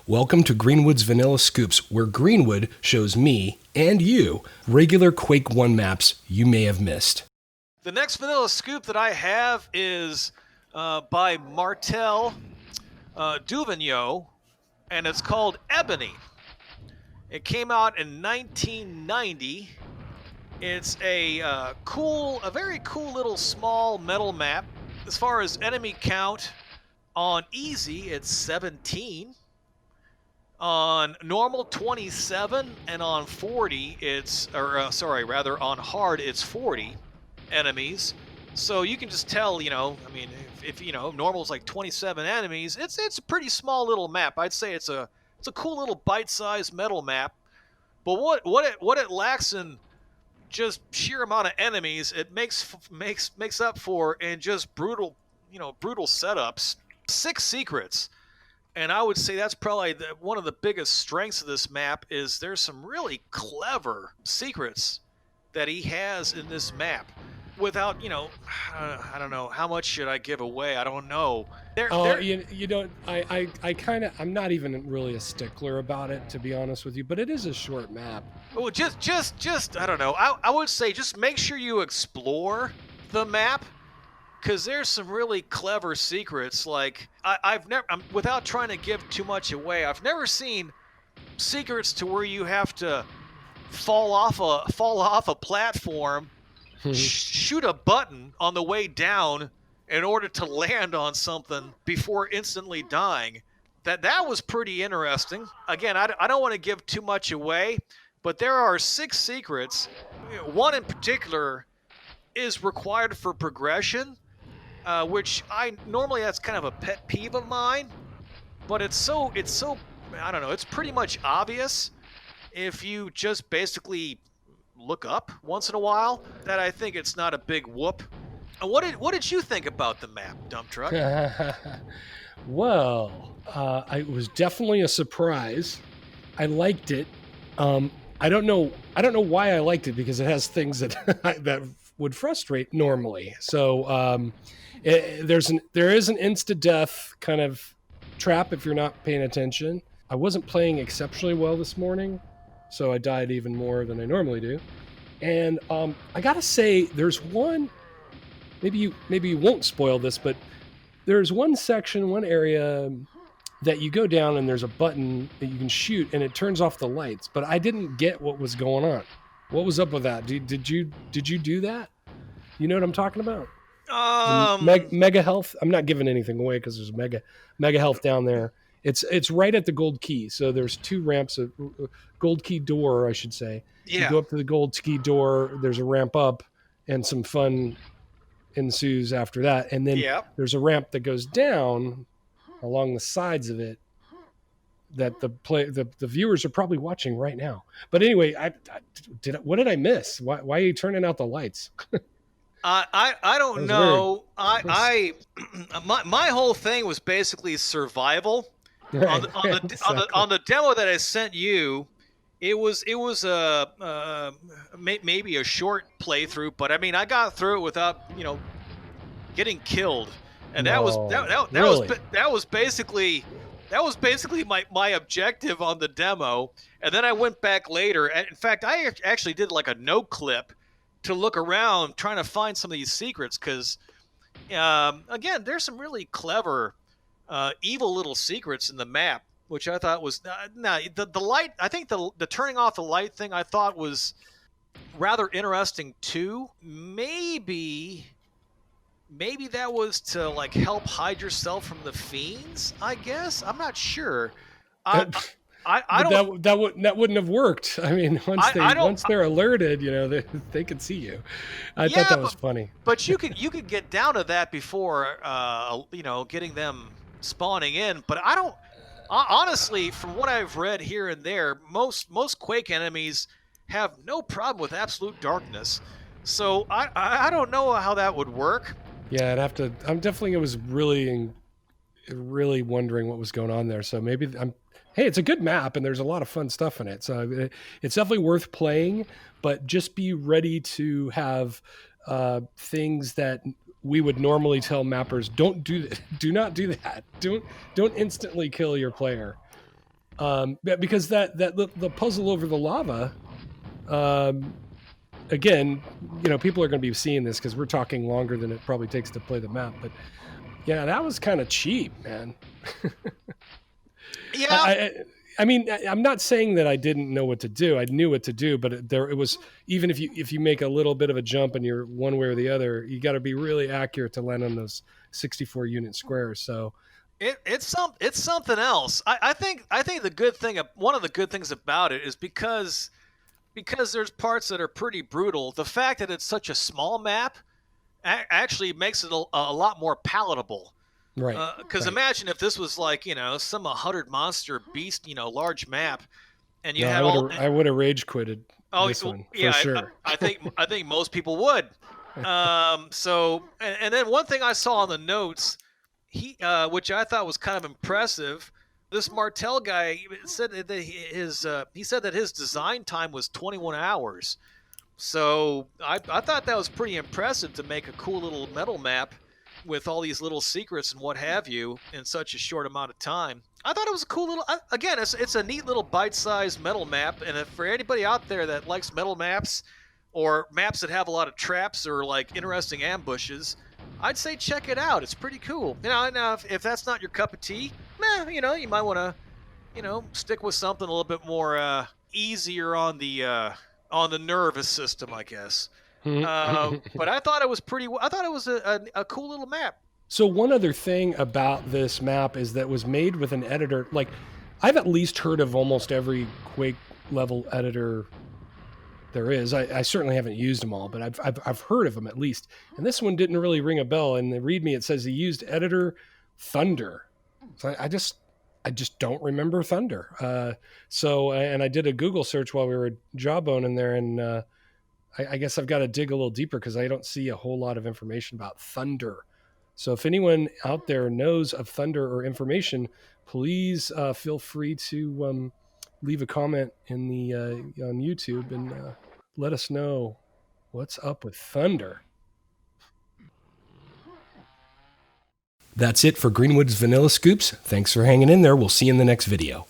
Welcome to Greenwood's Vanilla Scoops, where Greenwood shows me and you regular Quake 1 maps you may have missed. The next Vanilla Scoop that I have is by Martel Duvigneau, and it's called Ebony. It came out in 1990. It's a very cool little small metal map. As far as enemy count, on easy it's 17. On normal 27, and on 40 on hard it's 40 enemies. So you can just tell, if normal is like 27 enemies, it's a pretty small little map. I'd say it's a cool little bite-sized metal map. But what it lacks in just sheer amount of enemies, it makes up for in just brutal setups. 6 secrets. And I would say that's probably one of the biggest strengths of this map is there's some really clever secrets that he has in this map. Without, I don't know, how much should I give away? I don't know. You don't. I'm not even really a stickler about it, to be honest with you. But it is a short map. Well, just I don't know. I would say just make sure you explore the map. Because there's some really clever secrets. Like without trying to give too much away, I've never seen secrets to where you have to fall off a platform, shoot a button on the way down in order to land on something before instantly dying. That was pretty interesting. Again, I don't want to give too much away, but there are 6 secrets. One in particular is required for progression. Which that's kind of a pet peeve of mine, but it's so I don't know, it's pretty much obvious if you just basically look up once in a while that I think it's not a big whoop. And what did you think about the map, Dump Truck? Well, it was definitely a surprise. I liked it. I don't know why I liked it, because it has things that that would frustrate normally. So there is an insta-death kind of trap if you're not paying attention. I wasn't playing exceptionally well this morning, so I died even more than I normally do. And I gotta say, there's one. Maybe you won't spoil this, but there's one area that you go down and there's a button that you can shoot and it turns off the lights. But I didn't get what was going on. What was up with that? Did you do that? You know what I'm talking about? Mega health. I'm not giving anything away because there's mega health down there. It's right at the gold key. So there's 2 ramps, a gold key door, I should say. Yeah. You go up to the gold key door. There's a ramp up, and some fun ensues after that. And then there's a ramp that goes down along the sides of it that the viewers are probably watching right now. But anyway, what did I miss? Why are you turning out the lights? I don't know. My whole thing was basically survival. On the demo that I sent you, it was maybe a short playthrough, but I mean I got through it without getting killed, and that was basically my objective on the demo. And then I went back later, and in fact I actually did like a no clip to look around trying to find some of these secrets, because again, there's some really clever evil little secrets in the map, which I thought was the light. I think the turning off the light thing I thought was rather interesting too. Maybe that was to like help hide yourself from the fiends, I guess. I'm not sure. That wouldn't have worked. I mean, once they're alerted, they can see you. I thought that was funny. But you could get down to that before getting them spawning in. But I don't honestly, from what I've read here and there, most Quake enemies have no problem with absolute darkness. So I don't know how that would work. Yeah, I'm definitely was really wondering what was going on there. So maybe hey, it's a good map and there's a lot of fun stuff in it. So it's definitely worth playing, but just be ready to have things that we would normally tell mappers, don't do that. Do not do that. Don't instantly kill your player. Because the puzzle over the lava, um, again, people are going to be seeing this because we're talking longer than it probably takes to play the map. But yeah, that was kind of cheap, man. I, Yeah, I I mean, I'm not saying that I didn't know what to do. I knew what to do, but it was, even if you make a little bit of a jump and you're one way or the other, you got to be really accurate to land on those 64 unit squares. So it's something else. I think the good thing, one of the good things about it is because there's parts that are pretty brutal. The fact that it's such a small map actually makes it a lot more palatable. right, Because right. imagine if this was like some 100 monster beast, large map, and you No, had all. I would have rage quitted Oh this one for yeah, sure. I think most people would. So and then one thing I saw on the notes, which I thought was kind of impressive. This Martel guy said that he said that his design time was 21 hours. So I thought that was pretty impressive to make a cool little metal map with all these little secrets and what have you in such a short amount of time. I thought it was a cool little. Again, it's a neat little bite-sized metal map, and if for anybody out there that likes metal maps or maps that have a lot of traps or like interesting ambushes, I'd say check it out. It's pretty cool. Now if that's not your cup of tea, you might want to stick with something a little bit more easier on the nervous system, I guess. But I thought it was pretty. I thought it was a cool little map. So one other thing about this map is that it was made with an editor. Like, I've at least heard of almost every Quake level editor there is. I certainly haven't used them all, but I've heard of them at least. And this one didn't really ring a bell. And the README, it says he used editor Thunder. So I just don't remember Thunder. And I did a Google search while we were jawboning there, and I guess I've got to dig a little deeper because I don't see a whole lot of information about Thunder. So if anyone out there knows of Thunder or information, please feel free to leave a comment in the on YouTube and let us know what's up with Thunder. That's it for Greenwood's Vanilla Scoops. Thanks for hanging in there. We'll see you in the next video.